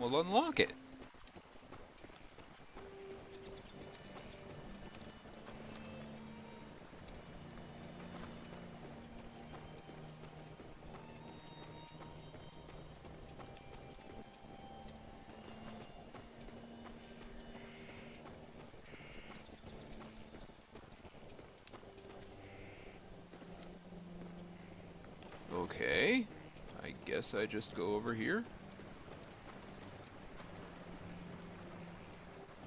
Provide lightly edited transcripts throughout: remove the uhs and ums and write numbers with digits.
We'll unlock it. Okay, I guess I just go over here.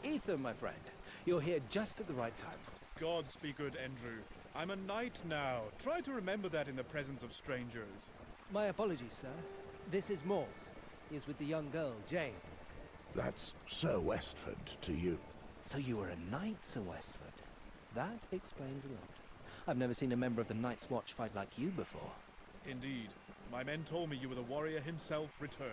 Ethan, my friend, you're here just at the right time. Gods be good, Andrew. I'm a knight now. Try to remember that in the presence of strangers. My apologies, sir. This is Moors. He is with the young girl, Jane. That's Sir Westford to you. So you were a knight, Sir Westford. That explains a lot. I've never seen a member of the Night's Watch fight like you before. Indeed. My men told me you were the warrior himself returned.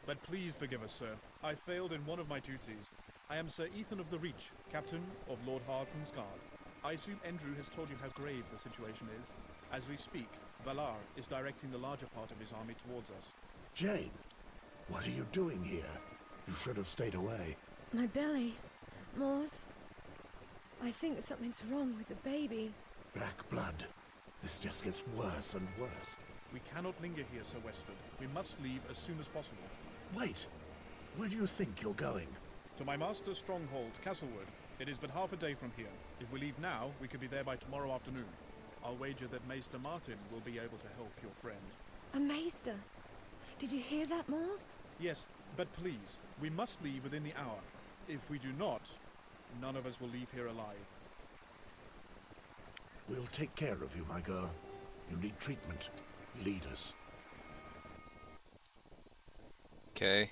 But please forgive us, sir. I failed in one of my duties. I am Sir Ethan of the Reach, captain of Lord Harkon's guard. I assume Andrew has told you how grave the situation is. As we speak, Valar is directing the larger part of his army towards us. Jane, what are you doing here? You should have stayed away. My belly. Moors. I think something's wrong with the baby. Black blood. This just gets worse and worse. We cannot linger here, Sir Westford. We must leave as soon as possible. Wait! Where do you think you're going? To my master's stronghold, Castlewood. It is but half a day from here. If we leave now, we could be there by tomorrow afternoon. I'll wager that Maester Martin will be able to help your friend. A maester? Did you hear that, Moors? Yes, but please, we must leave within the hour. If we do not, none of us will leave here alive. We'll take care of you, my girl. You need treatment. Lead us. Okay.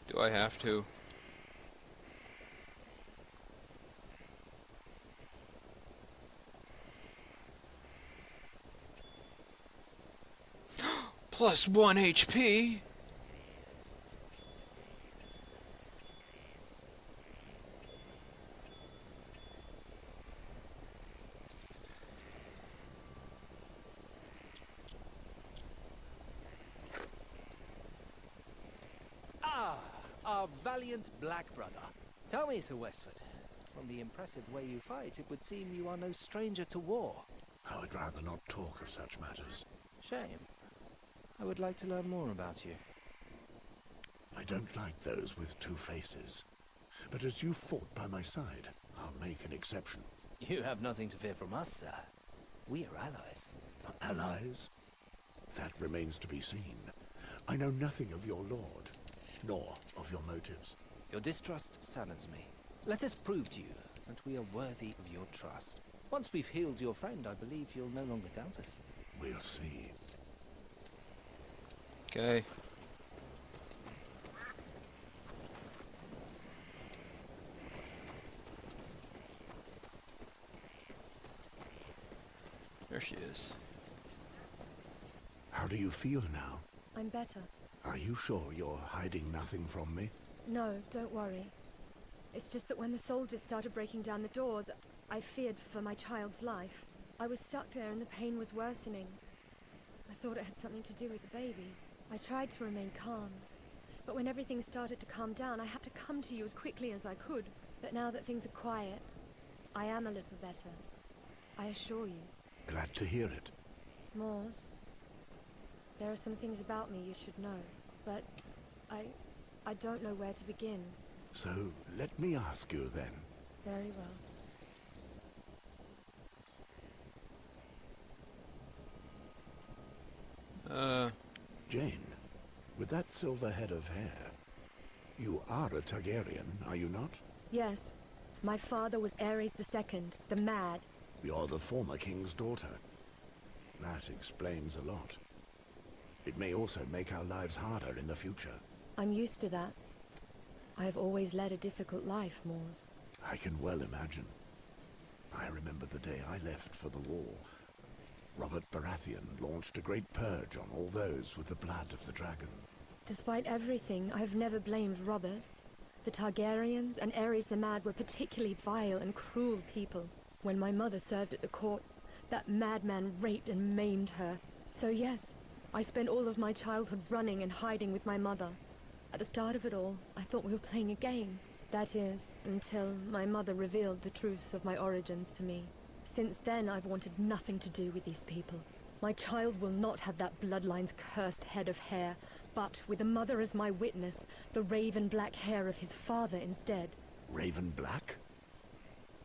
Do I have to? Plus 1 HP? Our valiant black brother. Tell me, Sir Westford, from the impressive way you fight, it would seem you are no stranger to war. I would rather not talk of such matters. Shame. I would like to learn more about you. I don't like those with two faces. But as you fought by my side, I'll make an exception. You have nothing to fear from us, sir. We are allies. Allies? That remains to be seen. I know nothing of your lord, nor of your motives. Your distrust saddens me. Let us prove to you that we are worthy of your trust. Once we've healed your friend, I believe you'll no longer doubt us. We'll see. Okay. There she is. How do you feel now? I'm better. Are you sure you're hiding nothing from me? No, don't worry. It's just that when the soldiers started breaking down the doors, I feared for my child's life. I was stuck there and the pain was worsening. I thought it had something to do with the baby. I tried to remain calm. But when everything started to calm down, I had to come to you as quickly as I could. But now that things are quiet, I am a little better. I assure you. Glad to hear it. Moors, there are some things about me you should know, but I don't know where to begin. So, let me ask you then. Very well. Jane, with that silver head of hair, you are a Targaryen, are you not? Yes. My father was Ares II, the Mad. You're the former king's daughter. That explains a lot. It may also make our lives harder in the future. I'm used to that. I have always led a difficult life, Moors. I can well imagine. I remember the day I left for the war. Robert Baratheon launched a great purge on all those with the blood of the dragon. Despite everything, I have never blamed Robert. The Targaryens and Aerys the Mad were particularly vile and cruel people. When my mother served at the court, that madman raped and maimed her. So yes, I spent all of my childhood running and hiding with my mother. At the start of it all, I thought we were playing a game. That is, until my mother revealed the truth of my origins to me. Since then, I've wanted nothing to do with these people. My child will not have that bloodline's cursed head of hair, but with a mother as my witness, the raven black hair of his father instead. Raven Black?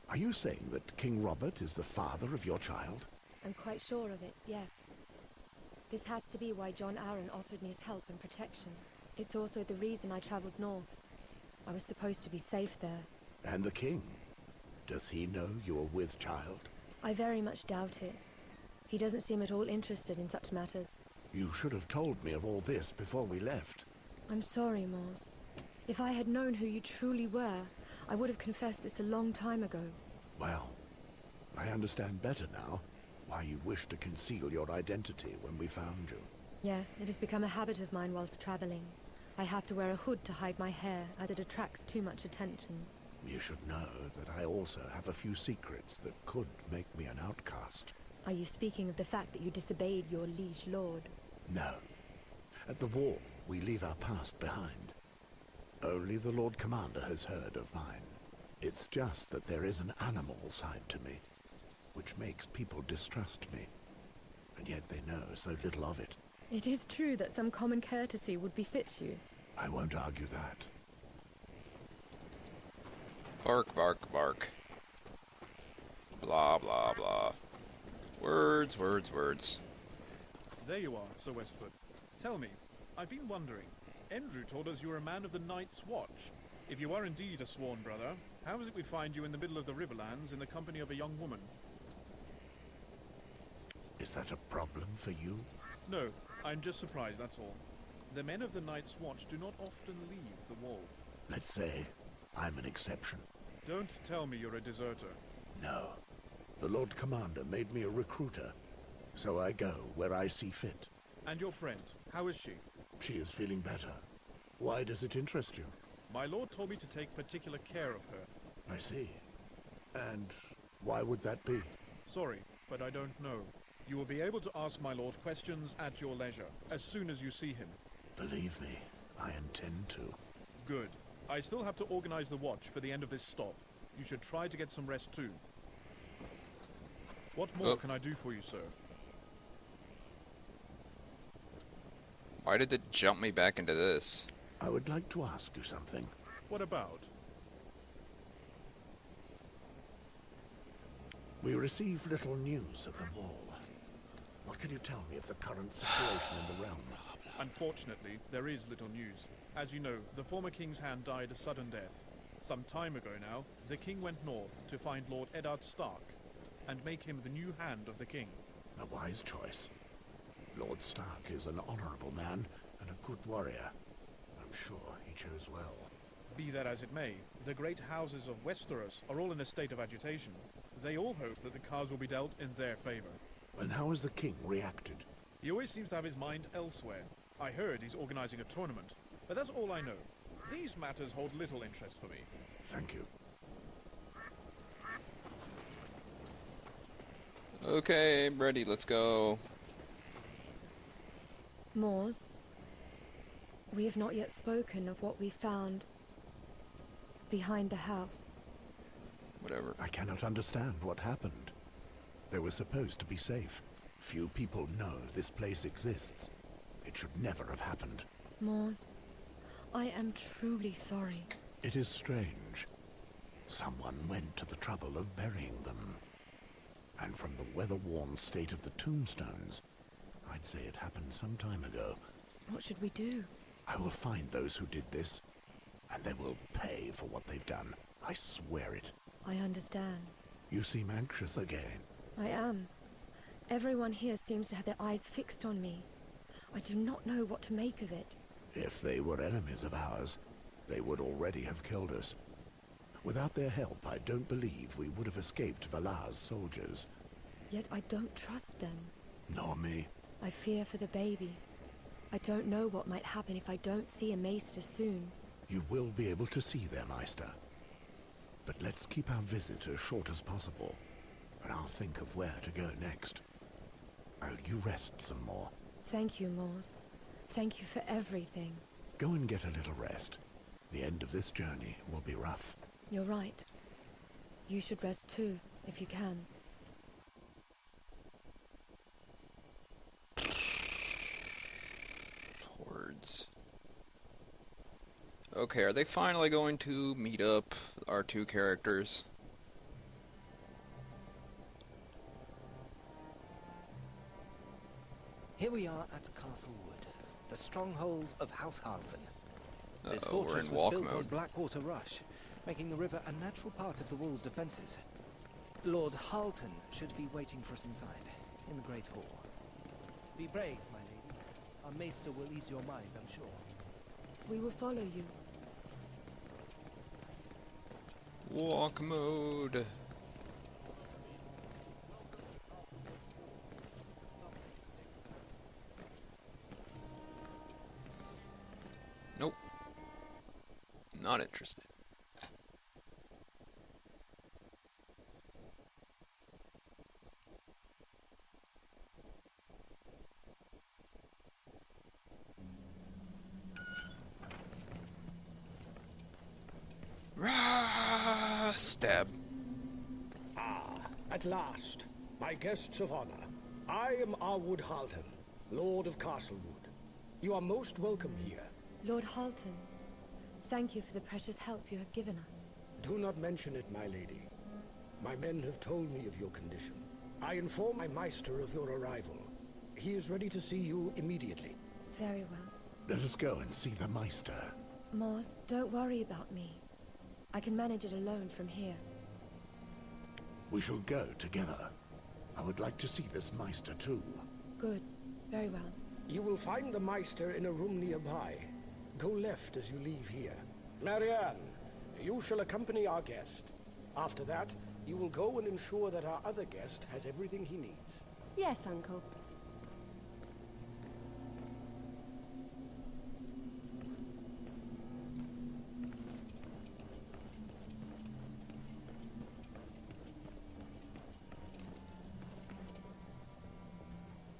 Are you saying that King Robert is the father of your child? I'm quite sure of it, yes. This has to be why John Arryn offered me his help and protection. It's also the reason I traveled north. I was supposed to be safe there. And the king? Does he know you're with child? I very much doubt it. He doesn't seem at all interested in such matters. You should have told me of all this before we left. I'm sorry, Mors. If I had known who you truly were, I would have confessed this a long time ago. Well, I understand better now why you wished to conceal your identity when we found you. Yes, it has become a habit of mine whilst traveling. I have to wear a hood to hide my hair, as it attracts too much attention. You should know that I also have a few secrets that could make me an outcast. Are you speaking of the fact that you disobeyed your liege lord? No. At the wall, we leave our past behind. Only the Lord Commander has heard of mine. It's just that there is an animal side to me, which makes people distrust me. And yet they know so little of it. It is true that some common courtesy would befit you. I won't argue that. Bark, bark, bark. Blah, blah, blah. Words, words, words. There you are, Sir Westford. Tell me, I've been wondering. Andrew told us you were a man of the Night's Watch. If you are indeed a sworn brother, how is it we find you in the middle of the Riverlands in the company of a young woman? Is that a problem for you? No, I'm just surprised, that's all. The men of the Night's Watch do not often leave the wall. Let's say I'm an exception. Don't tell me you're a deserter. No. The Lord Commander made me a recruiter, so I go where I see fit. And your friend, how is she? She is feeling better. Why does it interest you? My lord told me to take particular care of her. I see. And why would that be? Sorry, but I don't know. You will be able to ask my lord questions at your leisure, as soon as you see him. Believe me, I intend to. Good. I still have to organize the watch for the end of this stop. You should try to get some rest too. What more can I do for you, sir? Why did it jump me back into this? I would like to ask you something. What about? We receive little news of the wall. What can you tell me of the current situation in the realm? Unfortunately, there is little news. As you know, the former king's hand died a sudden death. Some time ago now, the king went north to find Lord Eddard Stark and make him the new hand of the king. A wise choice. Lord Stark is an honorable man and a good warrior. I'm sure he chose well. Be that as it may, the great houses of Westeros are all in a state of agitation. They all hope that the cards will be dealt in their favor. And how has the king reacted? He always seems to have his mind elsewhere. I heard he's organizing a tournament, but that's all I know. These matters hold little interest for me. Thank you. Okay, I'm ready, let's go. Mors, we have not yet spoken of what we found behind the house. Whatever. I cannot understand what happened. They were supposed to be safe. Few people know this place exists. It should never have happened. Mors, I am truly sorry. It is strange. Someone went to the trouble of burying them. And from the weather-worn state of the tombstones, I'd say it happened some time ago. What should we do? I will find those who did this, and they will pay for what they've done. I swear it. I understand. You seem anxious again. I am. Everyone here seems to have their eyes fixed on me. I do not know what to make of it. If they were enemies of ours, they would already have killed us. Without their help, I don't believe we would have escaped Valar's soldiers. Yet I don't trust them. Nor me. I fear for the baby. I don't know what might happen if I don't see a maester soon. You will be able to see their Meister. But let's keep our visit as short as possible, and I'll think of where to go next. You rest some more. Thank you, Mors. Thank you for everything. Go and get a little rest. The end of this journey will be rough. You're right. You should rest too, if you can. Hordes. Okay, are they finally going to meet up, our two characters? Here we are at Castlewood, the stronghold of House Harleton. This Uh-oh, we're fortress in was walk built on mode. Blackwater Rush, making the river a natural part of the wall's defences. Lord Harleton should be waiting for us inside, in the Great Hall. Be brave, my lady. Our maester will ease your mind, I'm sure. We will follow you. Walk mode. Nope. Not interested. Rah! Stab. Ah, at last, my guests of honor. I am Arwood Halton, Lord of Castlewood. You are most welcome here. Lord Halton, thank you for the precious help you have given us. Do not mention it, my lady. My men have told me of your condition. I inform my Meister of your arrival. He is ready to see you immediately. Very well. Let us go and see the Meister. Mors, don't worry about me. I can manage it alone from here. We shall go together. I would like to see this Meister too. Good. Very well. You will find the Meister in a room nearby. Go left as you leave here. Marianne, you shall accompany our guest. After that, you will go and ensure that our other guest has everything he needs. Yes, Uncle.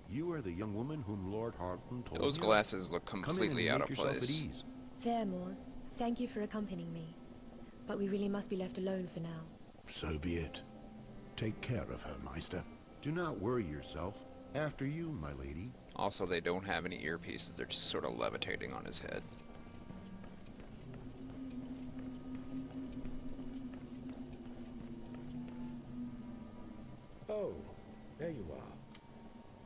You are the young woman whom Lord Harleton told Those me glasses look Come in completely and out make of yourself at place. ease. There, Mors. Thank you for accompanying me. But we really must be left alone for now. So be it. Take care of her, Meister. Do not worry yourself. After you, my lady. Also, they don't have any earpieces. They're just sort of levitating on his head. Oh, there you are.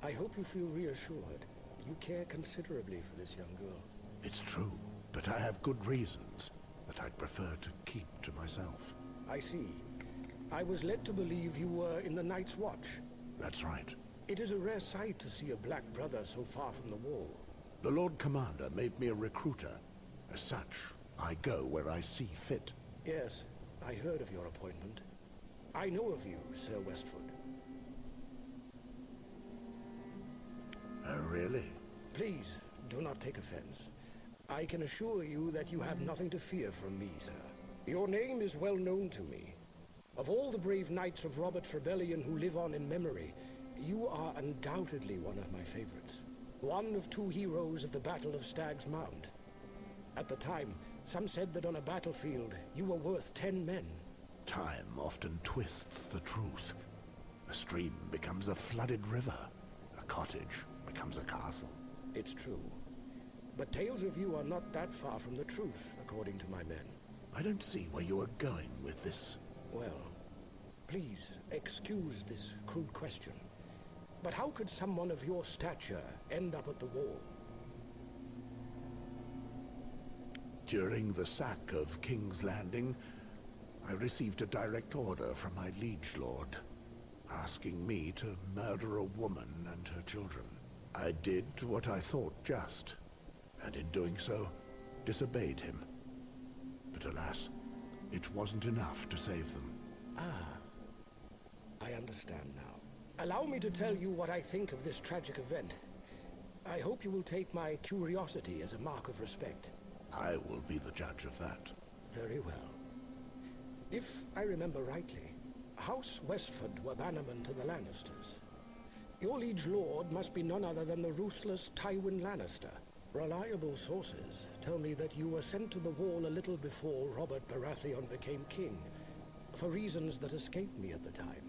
I hope you feel reassured. You care considerably for this young girl. It's true, but I have good reasons that I'd prefer to keep to myself. I see. I was led to believe you were in the Night's Watch. That's right. It is a rare sight to see a black brother so far from the wall. The Lord Commander made me a recruiter. As such, I go where I see fit. Yes, I heard of your appointment. I know of you, Sir Westford. Oh, really? Please, do not take offense. I can assure you that you have nothing to fear from me, sir. Your name is well known to me. Of all the brave knights of Robert's Rebellion who live on in memory, you are undoubtedly one of my favorites. One of two heroes of the Battle of Stag's Mound. At the time, some said that on a battlefield, you were worth 10 men. Time often twists the truth. A stream becomes a flooded river. A cottage becomes a castle. It's true. But tales of you are not that far from the truth, according to my men. I don't see where you are going with this. Well, please excuse this crude question. But how could someone of your stature end up at the wall? During the sack of King's Landing, I received a direct order from my liege lord, asking me to murder a woman and her children. I did what I thought just, and in doing so, disobeyed him. But alas, it wasn't enough to save them. Ah, I understand now. Allow me to tell you what I think of this tragic event. I hope you will take my curiosity as a mark of respect. I will be the judge of that. Very well. If I remember rightly, House Westford were bannermen to the Lannisters. Your liege lord must be none other than the ruthless Tywin Lannister. Reliable sources tell me that you were sent to the Wall a little before Robert Baratheon became king, for reasons that escaped me at the time.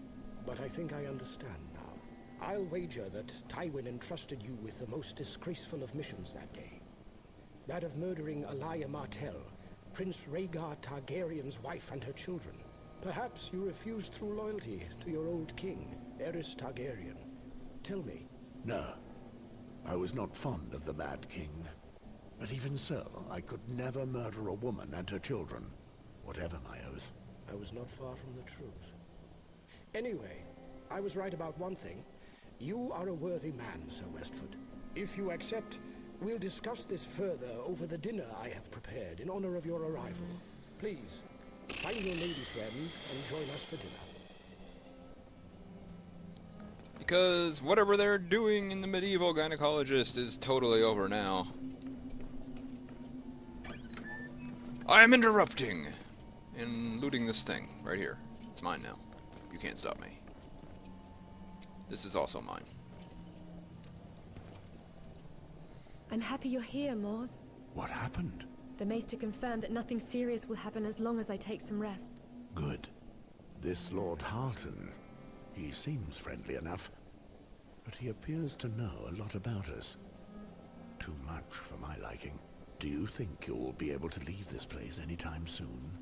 But I think I understand now. I'll wager that Tywin entrusted you with the most disgraceful of missions that day. That of murdering Elia Martell, Prince Rhaegar Targaryen's wife and her children. Perhaps you refused through loyalty to your old king, Aerys Targaryen. Tell me. No. I was not fond of the Mad King. But even so, I could never murder a woman and her children, whatever my oath. I was not far from the truth. Anyway, I was right about one thing. You are a worthy man, Sir Westford. If you accept, we'll discuss this further over the dinner I have prepared in honor of your arrival. Please, find your lady friend and join us for dinner. Because whatever they're doing in the medieval gynecologist is totally over now. I am interrupting and looting this thing right here. It's mine now. You can't stop me. This is also mine. I'm happy you're here, Mors. What happened? The Maester confirmed that nothing serious will happen as long as I take some rest. Good. This Lord Harton, he seems friendly enough, but he appears to know a lot about us. Too much for my liking. Do you think you'll be able to leave this place anytime soon?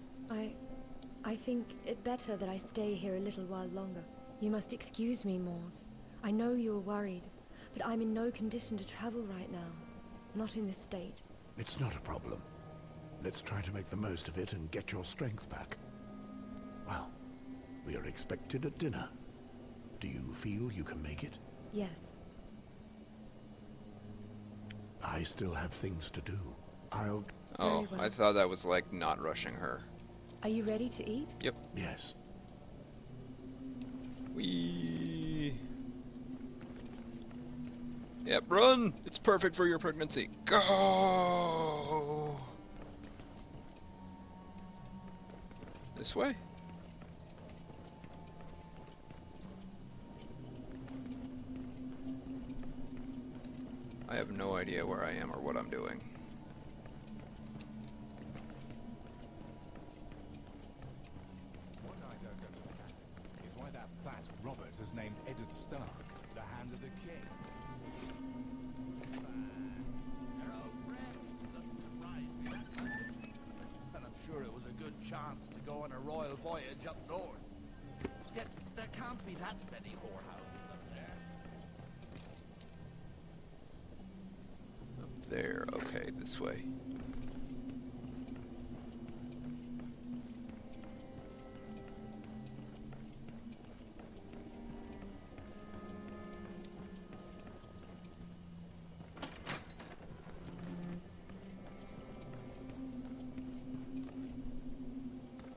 I think it better that I stay here a little while longer. You must excuse me, Mors. I know you're worried, but I'm in no condition to travel right now. Not in this state. It's not a problem. Let's try to make the most of it and get your strength back. Well, we are expected at dinner. Do you feel you can make it? Yes. I still have things to do. Oh, Very well. I thought that was like not rushing her. Are you ready to eat? Yep. Yes. Whee! Yep, run! It's perfect for your pregnancy. Go! This way? I have no idea where I am or what I'm doing. What I don't understand is why that fat Robert has named Eddard Stark the Hand of the King. And I'm sure it was a good chance to go on a royal voyage up north. Yet there can't be that many whorehouses up there. There, okay, this way.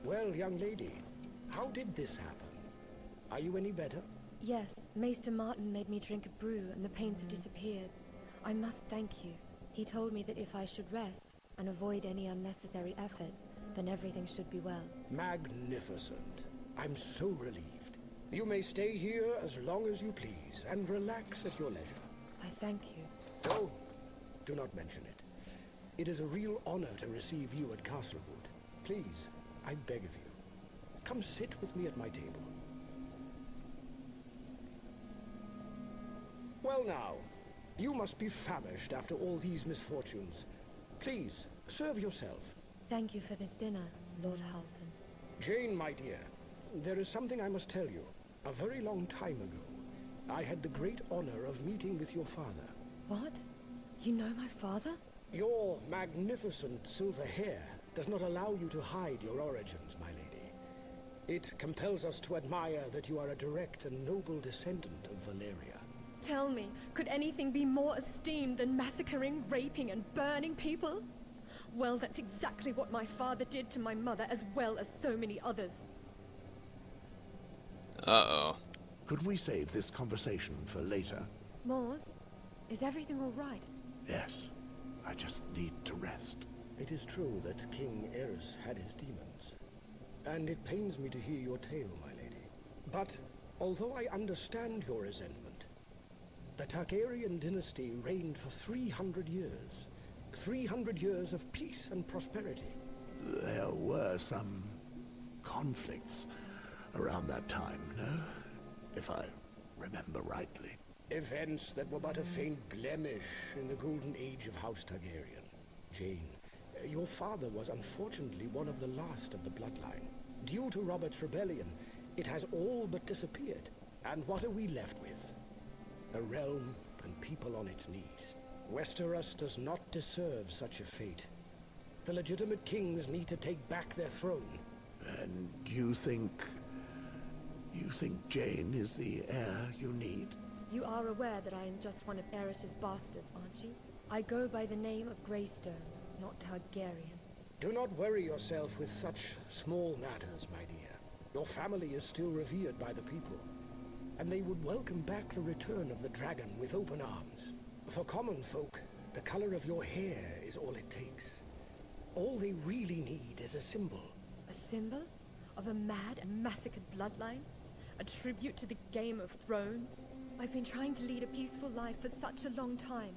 Well, young lady, how did this happen? Are you any better? Yes, Maester Martin made me drink a brew and the pains have disappeared. I must thank you. He told me that if I should rest and avoid any unnecessary effort, then everything should be well. Magnificent. I'm so relieved. You may stay here as long as you please and relax at your leisure. I thank you. Oh, do not mention it. It is a real honor to receive you at Castlewood. Please, I beg of you, come sit with me at my table. Well now, you must be famished after all these misfortunes. Please, serve yourself. Thank you for this dinner, Lord Halton. Jane, my dear, there is something I must tell you. A very long time ago, I had the great honor of meeting with your father. What? You know my father? Your magnificent silver hair does not allow you to hide your origins, my lady. It compels us to admire that you are a direct and noble descendant of Valeria. Tell me, could anything be more esteemed than massacring, raping, and burning people? Well, that's exactly what my father did to my mother, as well as so many others. Uh-oh. Could we save this conversation for later? Mors, is everything all right? Yes. I just need to rest. It is true that King Eris had his demons, and it pains me to hear your tale, my lady. But, although I understand your resentment, the Targaryen dynasty reigned for 300 years. 300 years of peace and prosperity. There were some conflicts around that time, no? If I remember rightly. Events that were but a faint blemish in the golden age of House Targaryen. Jane, your father was unfortunately one of the last of the bloodline. Due to Robert's rebellion, it has all but disappeared. And what are we left with? A realm and people on its knees. Westeros does not deserve such a fate. The legitimate kings need to take back their throne. And you think Jane is the heir you need? You are aware that I am just one of Eris's bastards, aren't you? I go by the name of Greystone, not Targaryen. Do not worry yourself with such small matters, my dear. Your family is still revered by the people, and they would welcome back the return of the dragon with open arms. For common folk, the color of your hair is all it takes. All they really need is a symbol. A symbol? Of a mad and massacred bloodline? A tribute to the Game of Thrones? I've been trying to lead a peaceful life for such a long time.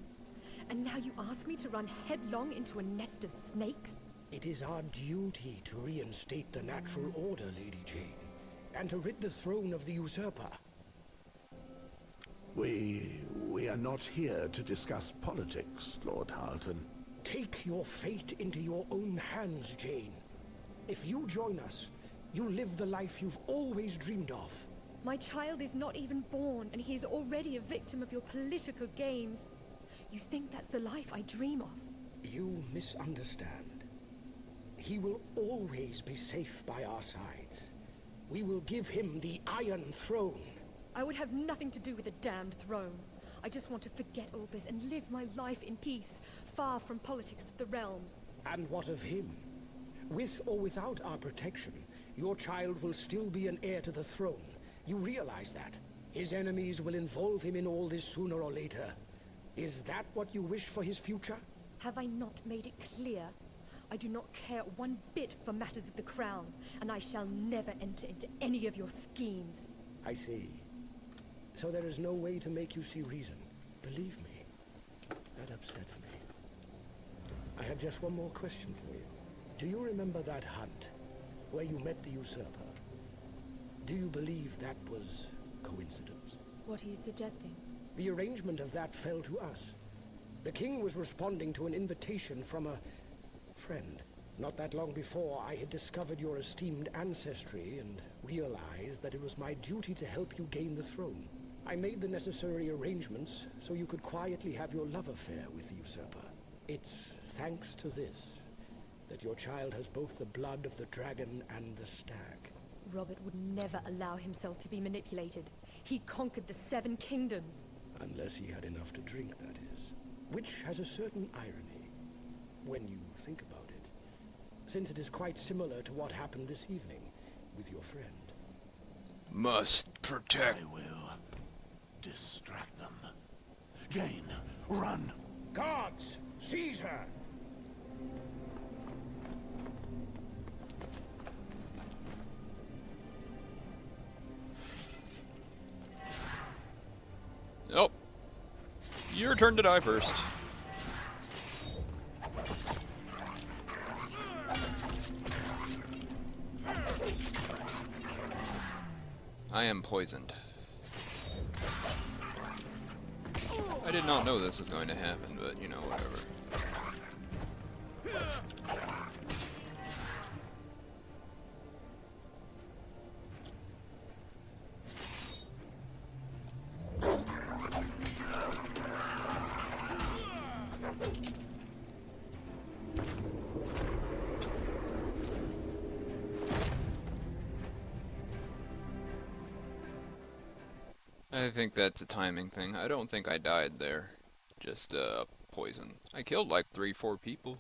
And now you ask me to run headlong into a nest of snakes? It is our duty to reinstate the natural order, Lady Jane, and to rid the throne of the usurper. We are not here to discuss politics, Lord Harlton. Take your fate into your own hands, Jane. If you join us, you'll live the life you've always dreamed of. My child is not even born, and he is already a victim of your political games. You think that's the life I dream of? You misunderstand. He will always be safe by our sides. We will give him the Iron Throne. I would have nothing to do with the damned throne. I just want to forget all this and live my life in peace, far from politics of the realm. And what of him? With or without our protection, your child will still be an heir to the throne. You realize that? His enemies will involve him in all this sooner or later. Is that what you wish for his future? Have I not made it clear? I do not care one bit for matters of the crown, and I shall never enter into any of your schemes. I see. So there is no way to make you see reason. Believe me, that upsets me. I have just one more question for you. Do you remember that hunt, where you met the usurper? Do you believe that was coincidence? What are you suggesting? The arrangement of that fell to us. The king was responding to an invitation from a friend. Not that long before, I had discovered your esteemed ancestry and realized that it was my duty to help you gain the throne. I made the necessary arrangements so you could quietly have your love affair with the usurper. It's thanks to this that your child has both the blood of the dragon and the stag. Robert would never allow himself to be manipulated. He conquered the 7 kingdoms. Unless he had enough to drink, that is. Which has a certain irony, when you think about it, since it is quite similar to what happened this evening with your friend. Must protect. I will distract them. Jane, run! Guards, seize her! Nope. Your turn to die first. I am poisoned. I did not know this was going to happen, but you know, whatever. I think that's a timing thing. I don't think I died there. Just, poison. I killed like 3-4 people.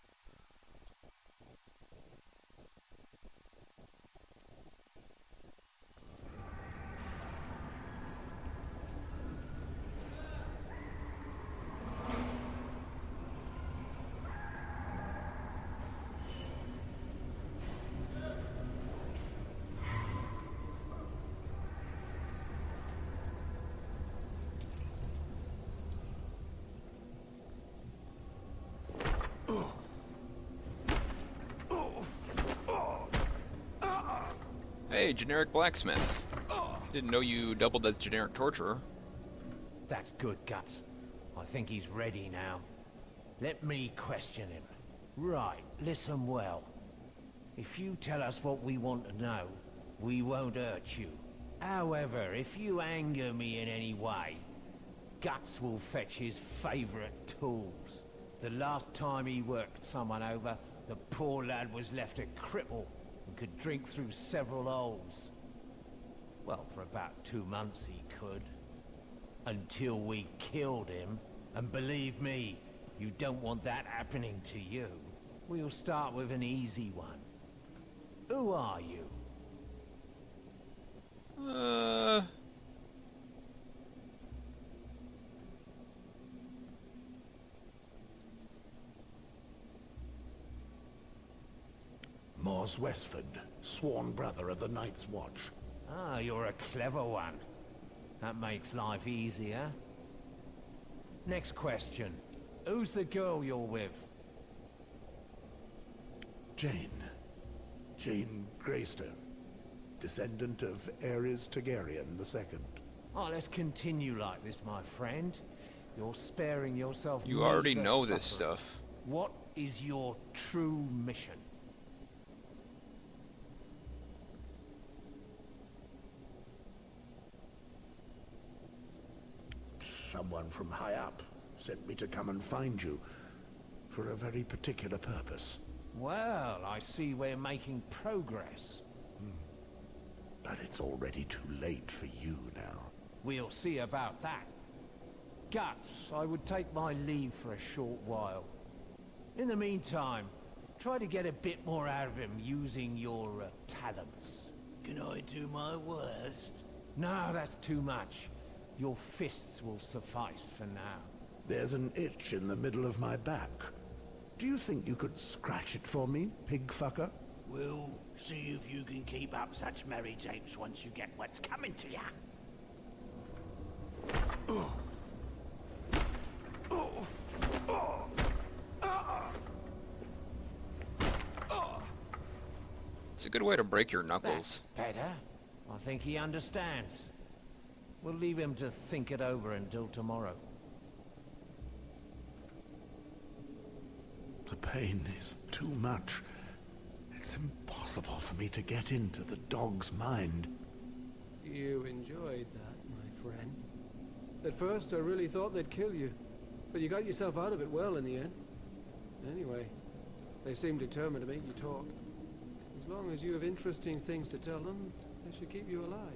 Hey, generic blacksmith. Didn't know you doubled as generic torturer. That's good, Guts. I think he's ready now. Let me question him. Right, listen well. If you tell us what we want to know, we won't hurt you. However, if you anger me in any way, Guts will fetch his favorite tools. The last time he worked someone over, the poor lad was left a cripple and could drink through several holes. Well, for about 2 months he could. Until we killed him. And believe me, you don't want that happening to you. We'll start with an easy one. Who are you? Mors Westford, sworn brother of the Night's Watch. Ah, you're a clever one. That makes life easier. Next question. Who's the girl you're with? Jane. Jane Greystone. Descendant of Ares Targaryen II. Oh, let's continue like this, my friend. You're sparing yourself. You already needless know this suffering. stuff. What is your true mission? Someone from high up sent me to come and find you for a very particular purpose. Well, I see we're making progress. But it's already too late for you now. We'll see about that. Guts, I would take my leave for a short while. In the meantime, try to get a bit more out of him using your talents. Can I do my worst? No, that's too much. Your fists will suffice for now. There's an itch in the middle of my back. Do you think you could scratch it for me, pig fucker? We'll see if you can keep up such merry japes once you get what's coming to ya. It's a good way to break your knuckles. That's better. I think he understands. We'll leave him to think it over until tomorrow. The pain is too much. It's impossible for me to get into the dog's mind. You enjoyed that, my friend. At first, I really thought they'd kill you, but you got yourself out of it well in the end. Anyway, they seem determined to make you talk. As long as you have interesting things to tell them, they should keep you alive.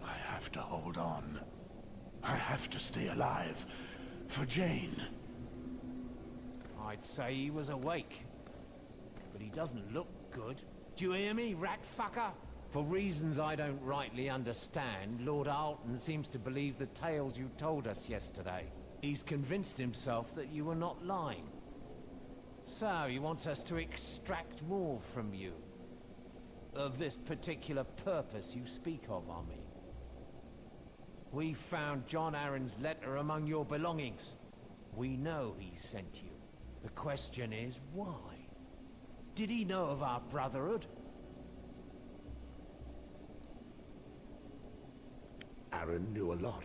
I have to hold on. I have to stay alive. For Jane. I'd say he was awake. But he doesn't look good. Do you hear me, rat fucker? For reasons I don't rightly understand, Lord Alton seems to believe the tales you told us yesterday. He's convinced himself that you were not lying. So he wants us to extract more from you. Of this particular purpose you speak of, I mean. We found John Aaron's letter among your belongings. We know he sent you. The question is, why? Did he know of our brotherhood? Aaron knew a lot.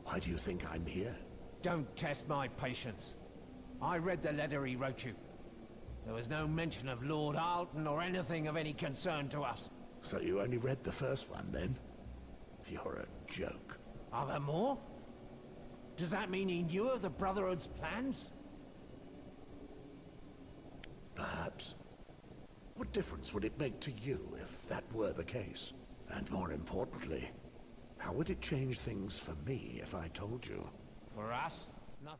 Why do you think I'm here? Don't test my patience. I read the letter he wrote you. There was no mention of Lord Alton or anything of any concern to us. So you only read the first one, then? You're a joke. Are there more? Does that mean he knew of the Brotherhood's plans? Perhaps. What difference would it make to you if that were the case? And more importantly, how would it change things for me if I told you? For us, nothing.